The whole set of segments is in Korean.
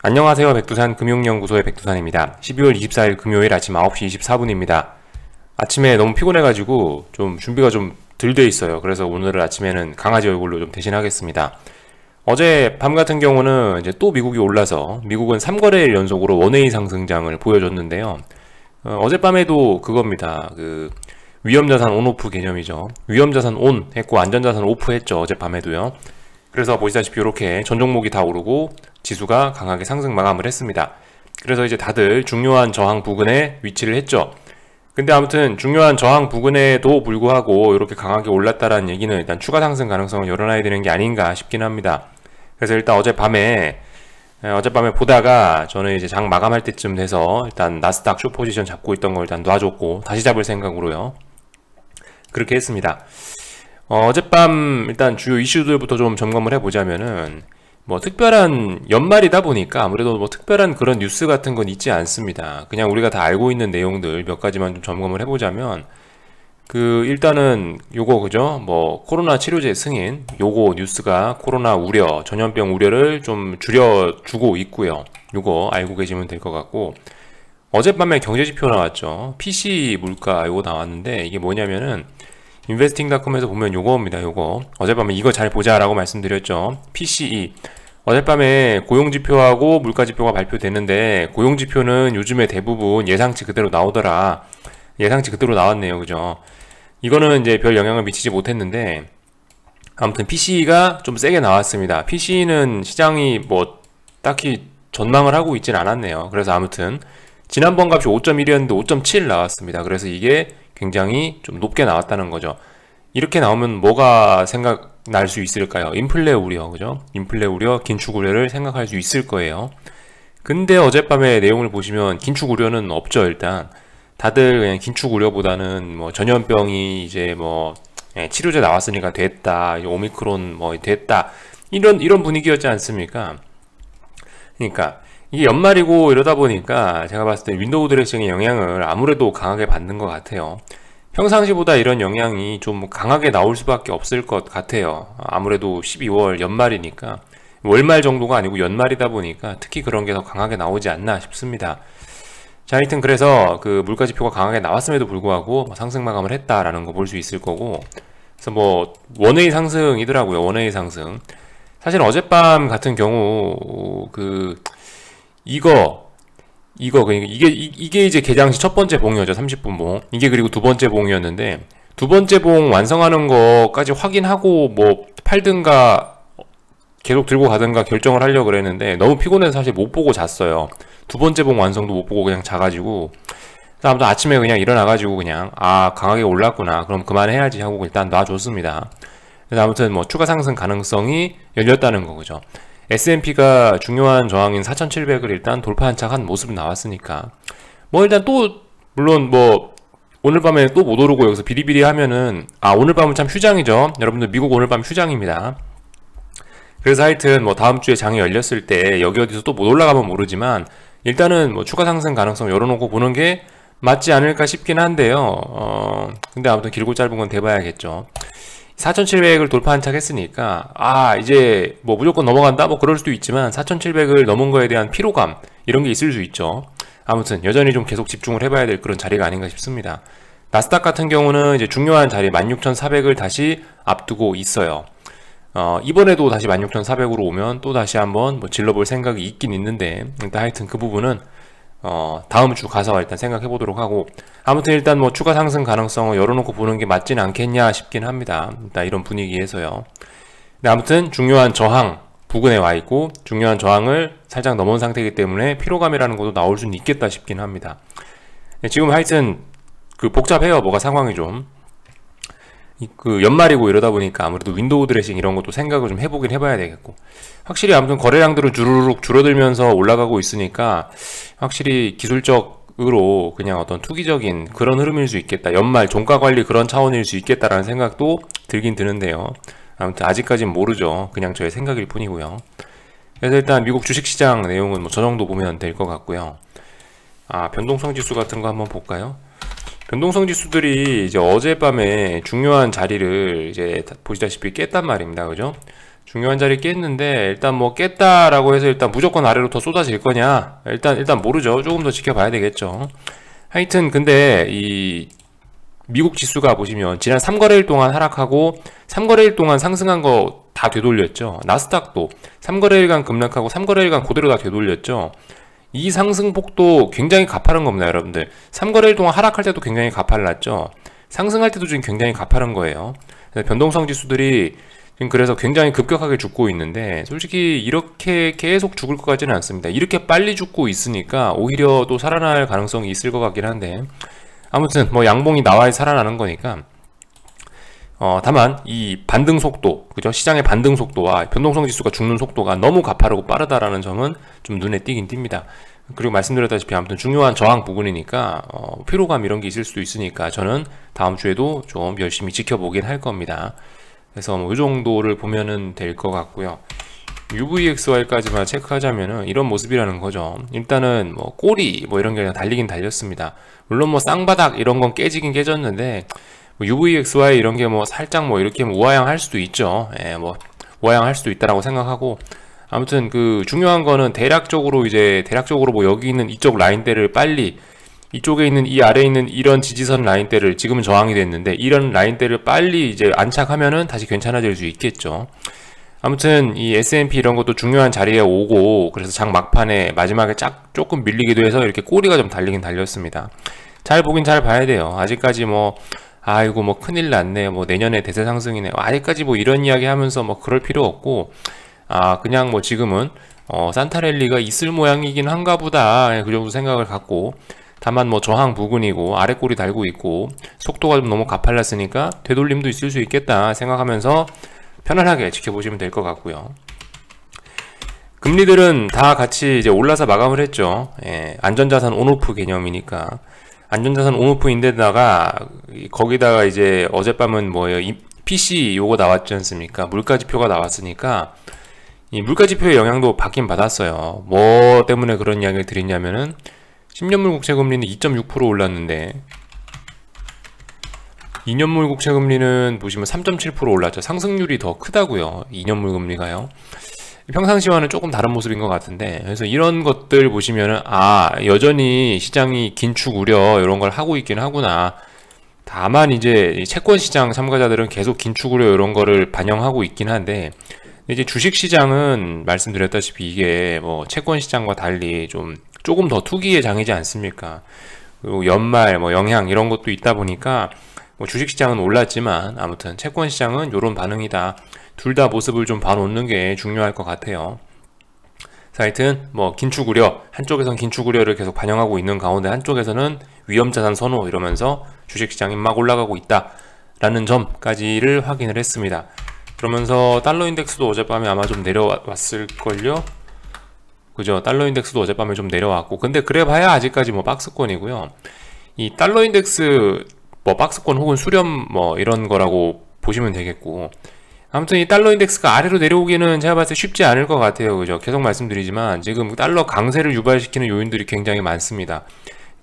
안녕하세요. 백두산 금융연구소의 백두산입니다. 12월 24일 금요일 아침 9시 24분입니다. 아침에 너무 피곤해가지고 좀 준비가 좀 덜 돼 있어요. 그래서 오늘 아침에는 강아지 얼굴로 좀 대신하겠습니다. 어제 밤 같은 경우는 이제 또 미국이 올라서 미국은 3거래일 연속으로 원웨이 상승장을 보여줬는데요. 어젯밤에도 그겁니다. 위험자산 온오프 개념이죠. 위험자산 온 했고 안전자산 오프 했죠. 어젯밤에도요. 그래서 보시다시피 이렇게 전 종목이 다 오르고 지수가 강하게 상승 마감을 했습니다. 그래서 이제 다들 중요한 저항 부근에 위치를 했죠. 근데 아무튼 중요한 저항 부근에도 불구하고 이렇게 강하게 올랐다라는 얘기는 일단 추가 상승 가능성을 열어놔야 되는 게 아닌가 싶긴 합니다. 그래서 일단 어젯밤에 보다가 저는 이제 장 마감할 때쯤 돼서 일단 나스닥 숏 포지션 잡고 있던 걸 일단 놔줬고 다시 잡을 생각으로요. 그렇게 했습니다. 어젯밤 일단 주요 이슈들부터 좀 점검을 해보자면은 뭐 특별한 연말이다 보니까 아무래도 뭐 특별한 그런 뉴스 같은 건 있지 않습니다. 그냥 우리가 다 알고 있는 내용들 몇 가지만 좀 점검을 해보자면 일단은 요거 그죠? 뭐 코로나 치료제 승인 요거 뉴스가 코로나 우려, 전염병 우려를 좀 줄여주고 있고요. 요거 알고 계시면 될 것 같고 어젯밤에 경제지표 나왔죠. PC 물가 요거 나왔는데 이게 뭐냐면은 investing.com에서 보면 요거입니다. 요거 어젯밤에 이거 잘 보자라고 말씀드렸죠. PCE 어젯밤에 고용지표하고 물가지표가 발표되는데 고용지표는 요즘에 대부분 예상치 그대로 나오더라. 예상치 그대로 나왔네요. 그죠? 이거는 이제 별 영향을 미치지 못했는데 아무튼 PCE가 좀 세게 나왔습니다. PCE는 시장이 뭐 딱히 전망을 하고 있진 않았네요. 그래서 아무튼 지난번 값이 5.1이었는데 5.7 나왔습니다. 그래서 이게 굉장히 좀 높게 나왔다는 거죠. 이렇게 나오면 뭐가 생각날 수 있을까요? 인플레 우려, 그죠? 인플레 우려, 긴축 우려를 생각할 수 있을 거예요. 근데 어젯밤에 내용을 보시면 긴축 우려는 없죠, 일단. 다들 그냥 긴축 우려보다는 뭐 전염병이 이제 뭐 치료제 나왔으니까 됐다, 오미크론 뭐 됐다, 이런 분위기였지 않습니까? 그러니까 이게 연말이고 이러다 보니까 제가 봤을 때 윈도우 드레싱의 영향을 아무래도 강하게 받는 것 같아요. 평상시보다 이런 영향이 좀 강하게 나올 수밖에 없을 것 같아요. 아무래도 12월 연말이니까 월말 정도가 아니고 연말이다 보니까 특히 그런 게 더 강하게 나오지 않나 싶습니다. 자, 하여튼 그래서 그 물가지표가 강하게 나왔음에도 불구하고 상승 마감을 했다라는 거 볼 수 있을 거고, 그래서 뭐 원웨이 상승이더라고요. 원웨이 상승. 사실 어젯밤 같은 경우 이게 이제 개장 시 첫 번째 봉이었죠. 30분 봉. 이게 그리고 두 번째 봉이었는데 두 번째 봉 완성하는 거까지 확인하고 뭐 팔든가 계속 들고 가든가 결정을 하려고 그랬는데 너무 피곤해서 사실 못 보고 잤어요. 두 번째 봉 완성도 못 보고 그냥 자가지고 아무튼 아침에 그냥 일어나가지고 그냥 강하게 올랐구나 그럼 그만해야지 하고 일단 놔줬습니다. 그래서 아무튼 뭐 추가 상승 가능성이 열렸다는 거죠. S&P가 중요한 저항인 4,700을 일단 돌파 한착한 모습 나왔으니까 뭐 일단 또 물론 뭐 오늘 밤에 또 못 오르고 여기서 비리비리 하면은 오늘 밤은 참 휴장이죠. 여러분들 미국 오늘 밤 휴장입니다. 그래서 하여튼 뭐 다음 주에 장이 열렸을 때 여기 어디서 또 못 올라가면 모르지만 일단은 뭐 추가 상승 가능성 열어놓고 보는 게 맞지 않을까 싶긴 한데요. 근데 아무튼 길고 짧은 건 돼봐야겠죠. 4,700을 돌파 한착했으니까 이제 뭐 무조건 넘어간다 뭐 그럴 수도 있지만 4,700을 넘은 거에 대한 피로감 이런 게 있을 수 있죠. 아무튼 여전히 좀 계속 집중을 해봐야 될 그런 자리가 아닌가 싶습니다. 나스닥 같은 경우는 이제 중요한 자리 16,400을 다시 앞두고 있어요. 이번에도 다시 16,400으로 오면 또 다시 한번 뭐 질러볼 생각이 있긴 있는데 일단 하여튼 그 부분은 다음 주 가서 일단 생각해 보도록 하고 아무튼 일단 뭐 추가 상승 가능성을 열어놓고 보는 게 맞진 않겠냐 싶긴 합니다. 일단 이런 분위기에서요. 근데 아무튼 중요한 저항 부근에 와 있고 중요한 저항을 살짝 넘은 상태이기 때문에 피로감이라는 것도 나올 수는 있겠다 싶긴 합니다. 지금 하여튼 복잡해요. 뭐가 상황이 좀 연말이고 이러다 보니까 아무래도 윈도우 드레싱 이런 것도 생각을 좀 해봐야 되겠고 확실히 아무튼 거래량들은 주르륵 줄어들면서 올라가고 있으니까 확실히 기술적으로 그냥 어떤 투기적인 그런 흐름일 수 있겠다. 연말 종가관리 그런 차원일 수 있겠다라는 생각도 들긴 드는데요. 아무튼 아직까진 모르죠. 그냥 저의 생각일 뿐이고요. 그래서 일단 미국 주식시장 내용은 뭐 저 정도 보면 될 것 같고요. 변동성 지수 같은 거 한번 볼까요? 변동성 지수들이 이제 어젯밤에 중요한 자리를 이제 보시다시피 깼단 말입니다. 그죠? 중요한 자리 깼는데 일단 뭐 깼다라고 해서 일단 무조건 아래로 더 쏟아질 거냐? 일단 모르죠. 조금 더 지켜봐야 되겠죠. 하여튼 근데 이 미국 지수가 보시면 지난 3거래일 동안 하락하고 3거래일 동안 상승한 거 다 되돌렸죠. 나스닥도 3거래일간 급락하고 3거래일간 그대로 다 되돌렸죠. 이 상승폭도 굉장히 가파른 겁니다, 여러분들. 3거래일 동안 하락할 때도 굉장히 가팔랐죠. 상승할 때도 지금 굉장히 가파른 거예요. 변동성 지수들이 지금 그래서 굉장히 급격하게 죽고 있는데, 솔직히 이렇게 계속 죽을 것 같지는 않습니다. 이렇게 빨리 죽고 있으니까 오히려 또 살아날 가능성이 있을 것 같긴 한데, 아무튼 뭐 양봉이 나와야 살아나는 거니까. 다만 이 반등 속도, 그죠? 시장의 반등 속도와 변동성 지수가 죽는 속도가 너무 가파르고 빠르다라는 점은 좀 눈에 띄긴 띕니다. 그리고 말씀드렸다시피 아무튼 중요한 저항 부분이니까 피로감 이런 게 있을 수도 있으니까 저는 다음 주에도 좀 열심히 지켜보긴 할 겁니다. 그래서 뭐 이 정도를 보면은 될 것 같고요. UVXY까지만 체크하자면은 이런 모습이라는 거죠. 일단은 뭐 꼬리 뭐 이런 게 그냥 달리긴 달렸습니다. 물론 뭐 쌍바닥 이런 건 깨지긴 깨졌는데, 뭐 UVXY 이런 게 뭐 살짝 뭐 이렇게 뭐 우하향할 수도 있죠. 예, 뭐 우하향할 수도 있다라고 생각하고, 아무튼 그 중요한 거는 대략적으로 뭐 여기 있는 이쪽 라인대를 빨리, 이쪽에 있는 이 아래에 있는 이런 지지선 라인대를, 지금은 저항이 됐는데 이런 라인대를 빨리 이제 안착하면은 다시 괜찮아질 수 있겠죠. 아무튼 이 S&P 이런 것도 중요한 자리에 오고, 그래서 장 막판에 마지막에 조금 밀리기도 해서 이렇게 꼬리가 좀 달리긴 달렸습니다. 잘 보긴 잘 봐야 돼요. 아직까지 뭐 아이고 뭐 큰일 났네, 뭐 내년에 대세 상승이네, 아직까지 뭐 이런 이야기 하면서 뭐 그럴 필요 없고, 그냥 뭐 지금은 산타랠리가 있을 모양이긴 한가 보다, 그 정도 생각을 갖고, 다만 뭐 저항 부근이고 아래 꼬리 달고 있고 속도가 좀 너무 가팔랐으니까 되돌림도 있을 수 있겠다 생각하면서 편안하게 지켜보시면 될 것 같고요. 금리들은 다 같이 이제 올라서 마감을 했죠. 예, 안전자산 온오프 개념이니까. 안전자산 온오프인데다가 거기다가 이제 어젯밤은 뭐예요? PC 요거 나왔지 않습니까? 물가지표가 나왔으니까 이 물가지표의 영향도 받긴 받았어요. 뭐 때문에 그런 이야기를 드리냐면은 10년물 국채금리는 2.6% 올랐는데 2년물 국채금리는 보시면 3.7% 올랐죠. 상승률이 더 크다고요. 2년물 금리가요. 평상시와는 조금 다른 모습인 것 같은데, 그래서 이런 것들 보시면은 여전히 시장이 긴축 우려 이런 걸 하고 있긴 하구나. 다만 이제 채권 시장 참가자들은 계속 긴축 우려 이런 거를 반영하고 있긴 한데, 이제 주식 시장은 말씀드렸다시피 이게 뭐 채권 시장과 달리 조금 더 투기의 장이지 않습니까? 그리고 연말 뭐 영향 이런 것도 있다 보니까 뭐 주식 시장은 올랐지만 아무튼 채권 시장은 요런 반응이다. 둘 다 모습을 좀 봐놓는 게 중요할 것 같아요. 하여튼 뭐 긴축 우려, 한쪽에서는 긴축 우려를 계속 반영하고 있는 가운데 한쪽에서는 위험자산 선호 이러면서 주식 시장이 막 올라가고 있다 라는 점까지를 확인을 했습니다. 그러면서 달러 인덱스도 어젯밤에 아마 좀 내려왔을걸요? 그죠? 달러 인덱스도 어젯밤에 좀 내려왔고, 근데 그래 봐야 아직까지 뭐 박스권이고요. 이 달러 인덱스 뭐 박스권 혹은 수렴 뭐 이런 거라고 보시면 되겠고, 아무튼 이 달러 인덱스가 아래로 내려오기는 제가 봤을 때 쉽지 않을 것 같아요. 그죠? 계속 말씀드리지만 지금 달러 강세를 유발시키는 요인들이 굉장히 많습니다.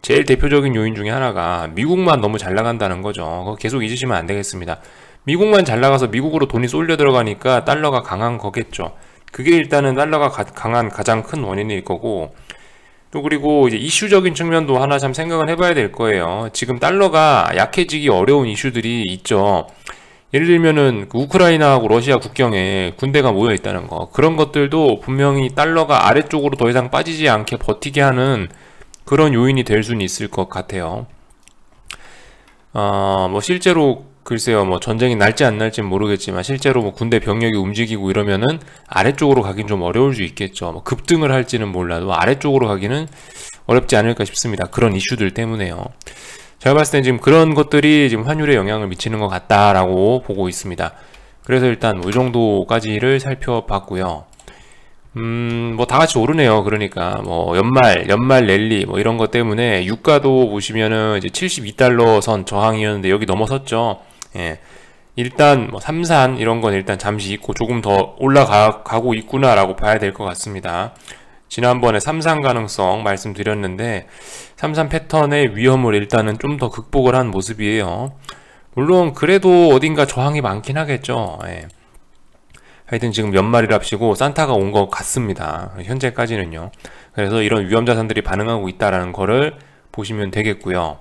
제일 대표적인 요인 중에 하나가 미국만 너무 잘 나간다는 거죠. 그거 계속 잊으시면 안 되겠습니다. 미국만 잘 나가서 미국으로 돈이 쏠려 들어가니까 달러가 강한 거겠죠. 그게 일단은 달러가 강한 가장 큰 원인일 거고, 또 그리고 이제 이슈적인 측면도 하나 참 생각을 해봐야 될 거예요. 지금 달러가 약해지기 어려운 이슈들이 있죠. 예를 들면은 우크라이나하고 러시아 국경에 군대가 모여 있다는 거, 그런 것들도 분명히 달러가 아래쪽으로 더 이상 빠지지 않게 버티게 하는 그런 요인이 될 수는 있을 것 같아요. 뭐 실제로 글쎄요, 뭐 전쟁이 날지 안 날지는 모르겠지만 실제로 뭐 군대 병력이 움직이고 이러면은 아래쪽으로 가긴 좀 어려울 수 있겠죠. 뭐 급등을 할지는 몰라도 아래쪽으로 가기는 어렵지 않을까 싶습니다. 그런 이슈들 때문에요. 제가 봤을 땐 지금 그런 것들이 지금 환율에 영향을 미치는 것 같다라고 보고 있습니다. 그래서 일단 뭐 이 정도까지를 살펴봤고요. 뭐 다 같이 오르네요. 그러니까 뭐 연말 랠리 뭐 이런 것 때문에 유가도 보시면은 이제 72달러 선 저항이었는데 여기 넘어섰죠. 예. 일단 뭐 삼산 이런 건 일단 잠시 있고 조금 더 올라가고 있구나라고 봐야 될 것 같습니다. 지난번에 삼산 가능성 말씀드렸는데 삼산 패턴의 위험을 일단은 좀 더 극복을 한 모습이에요. 물론 그래도 어딘가 저항이 많긴 하겠죠. 예. 하여튼 지금 연말이랍시고 산타가 온 것 같습니다. 현재까지는요. 그래서 이런 위험 자산들이 반응하고 있다라는 거를 보시면 되겠고요.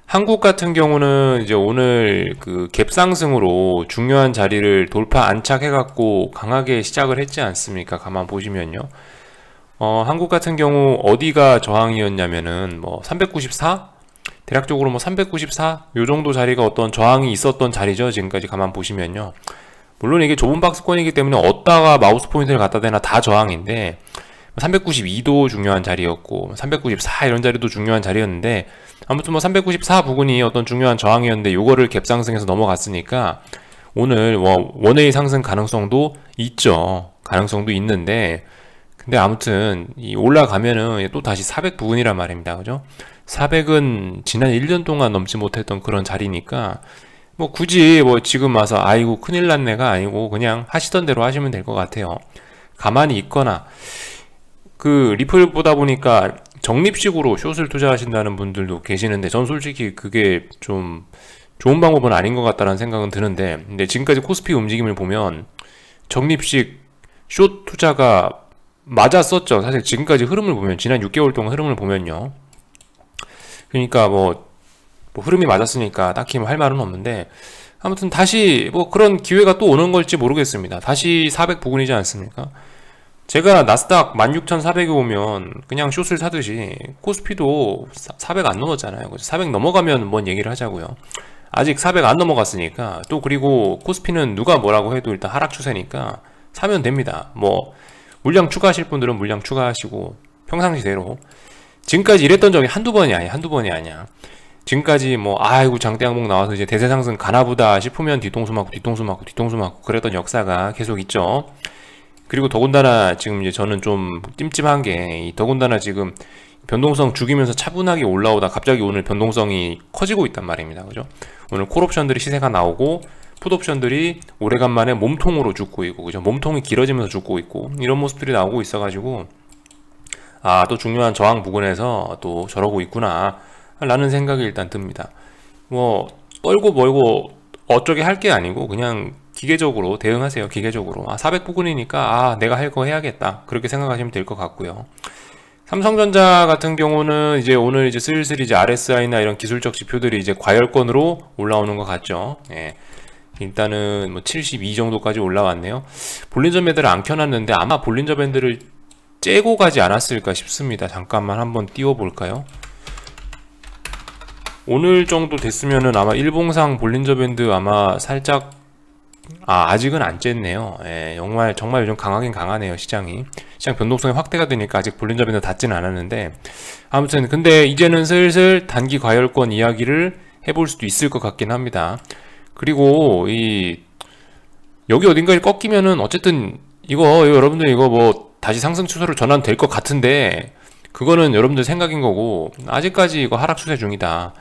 한국 같은 경우는 이제 오늘 그 갭 상승으로 중요한 자리를 돌파 안착해갖고 강하게 시작을 했지 않습니까? 가만 보시면요. 한국 같은 경우 어디가 저항이었냐면은 뭐 394? 대략적으로 뭐 394? 요 정도 자리가 어떤 저항이 있었던 자리죠. 지금까지 가만 보시면요. 물론 이게 좁은 박스권이기 때문에 어디다가 마우스 포인트를 갖다 대나 다 저항인데 392도 중요한 자리였고 394 이런 자리도 중요한 자리였는데 아무튼 뭐 394 부근이 어떤 중요한 저항이었는데 요거를 갭 상승해서 넘어갔으니까 오늘 원웨이 상승 가능성도 있죠. 가능성도 있는데 근데 아무튼 이 올라가면은 또 다시 400 부근이란 말입니다. 그죠? 400은 지난 1년 동안 넘지 못했던 그런 자리니까 뭐 굳이 뭐 지금 와서 아이고 큰일 났네가 아니고 그냥 하시던 대로 하시면 될 것 같아요. 가만히 있거나 그 리플 보다 보니까 적립식으로 숏을 투자하신다는 분들도 계시는데 전 솔직히 그게 좀 좋은 방법은 아닌 것 같다는 생각은 드는데 근데 지금까지 코스피 움직임을 보면 적립식 숏 투자가 맞았었죠. 사실 지금까지 흐름을 보면 지난 6개월 동안 흐름을 보면요. 그러니까 뭐 흐름이 맞았으니까 딱히 할 말은 없는데 아무튼 다시 뭐 그런 기회가 또 오는 걸지 모르겠습니다. 다시 400 부근이지 않습니까? 제가 나스닥 16,400에 오면 그냥 숏을 사듯이 코스피도 400 안 넘었잖아요. 400 넘어가면 뭔 얘기를 하자고요. 아직 400 안 넘어갔으니까 또 그리고 코스피는 누가 뭐라고 해도 일단 하락 추세니까 사면 됩니다. 뭐 물량 추가하실 분들은 물량 추가하시고 평상시대로 지금까지 이랬던 적이 한두 번이 아니야. 지금까지 뭐 아이고 장대항목 나와서 이제 대세상승 가나보다 싶으면 뒤통수 맞고 그랬던 역사가 계속 있죠. 그리고 더군다나 지금 이제 저는 좀 찜찜한 게 더군다나 지금 변동성 죽이면서 차분하게 올라오다 갑자기 오늘 변동성이 커지고 있단 말입니다. 그죠? 오늘 콜옵션들이 시세가 나오고 풋옵션들이 오래간만에 몸통으로 죽고 있고 그죠? 몸통이 길어지면서 죽고 있고 이런 모습들이 나오고 있어가지고 아 또 중요한 저항 부근에서 또 저러고 있구나 라는 생각이 일단 듭니다. 뭐 떨고 멀고 어쩌게 할 게 아니고 그냥 기계적으로 대응하세요. 기계적으로 400 부근이니까 내가 할 거 해야겠다 그렇게 생각하시면 될 것 같고요. 삼성전자 같은 경우는 이제 오늘 이제 슬슬 이제 RSI나 이런 기술적 지표들이 이제 과열권으로 올라오는 것 같죠. 예. 일단은 뭐 72 정도까지 올라왔네요. 볼린저 밴드를 안 켜놨는데 아마 볼린저 밴드를 째고 가지 않았을까 싶습니다. 잠깐만 한번 띄워볼까요? 오늘 정도 됐으면은 아마 일봉상 볼린저 밴드 아마 살짝 아직은 안 쨌네요. 예, 정말 요즘 강하긴 강하네요. 시장 변동성이 확대가 되니까 아직 볼린저 밴드 닿지는 않았는데 아무튼 근데 이제는 슬슬 단기 과열권 이야기를 해볼 수도 있을 것 같긴 합니다. 그리고 여기 어딘가에 꺾이면은 어쨌든 여러분들 이거 뭐 다시 상승 추세로 전환될 것 같은데 그거는 여러분들 생각인 거고 아직까지 이거 하락 추세 중이다.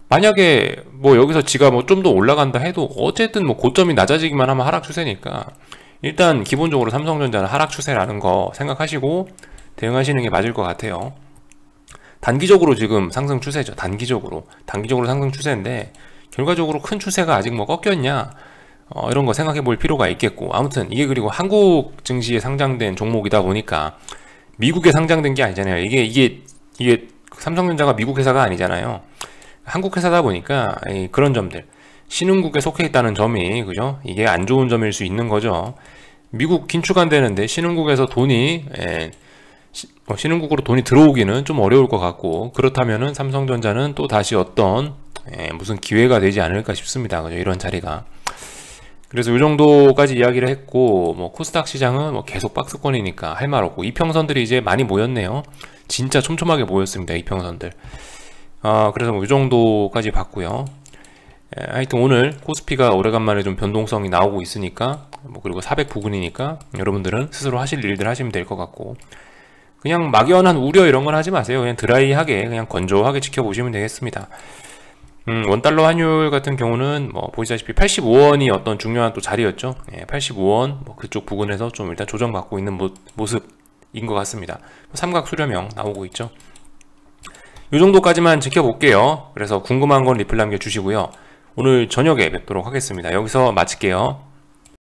만약에 뭐 여기서 지가 뭐 좀 더 올라간다 해도 어쨌든 뭐 고점이 낮아지기만 하면 하락 추세니까 일단 기본적으로 삼성전자는 하락 추세라는 거 생각하시고 대응하시는 게 맞을 것 같아요. 단기적으로 지금 상승 추세죠. 단기적으로 상승 추세인데 결과적으로 큰 추세가 아직 뭐 꺾였냐 이런 거 생각해 볼 필요가 있겠고 아무튼 이게 그리고 한국 증시에 상장된 종목이다 보니까 미국에 상장된 게 아니잖아요. 이게 삼성전자가 미국 회사가 아니잖아요. 한국 회사다 보니까 그런 점들 신흥국에 속해 있다는 점이 그죠? 이게 안 좋은 점일 수 있는 거죠. 미국 긴축 안 되는데 신흥국에서 신흥국으로 돈이 들어오기는 좀 어려울 것 같고 그렇다면은 삼성전자는 또 다시 어떤 무슨 기회가 되지 않을까 싶습니다. 그죠? 이런 자리가. 그래서 이 정도까지 이야기를 했고 뭐 코스닥 시장은 뭐 계속 박스권이니까 할 말 없고 이평선들이 이제 많이 모였네요. 진짜 촘촘하게 모였습니다. 이평선들. 그래서 뭐 이 정도까지 봤고요. 하여튼 오늘 코스피가 오래간만에 좀 변동성이 나오고 있으니까 뭐 그리고 400 부근이니까 여러분들은 스스로 하실 일들 하시면 될 것 같고 그냥 막연한 우려 이런 건 하지 마세요. 그냥 드라이하게 그냥 건조하게 지켜보시면 되겠습니다. 원달러 환율 같은 경우는 뭐 보시다시피 85원이 어떤 중요한 또 자리였죠. 85원 뭐 그쪽 부근에서 좀 일단 조정받고 있는 모습인 것 같습니다. 삼각 수렴형 나오고 있죠. 이 정도까지만 지켜볼게요. 그래서 궁금한 건 리플 남겨주시고요. 오늘 저녁에 뵙도록 하겠습니다. 여기서 마칠게요.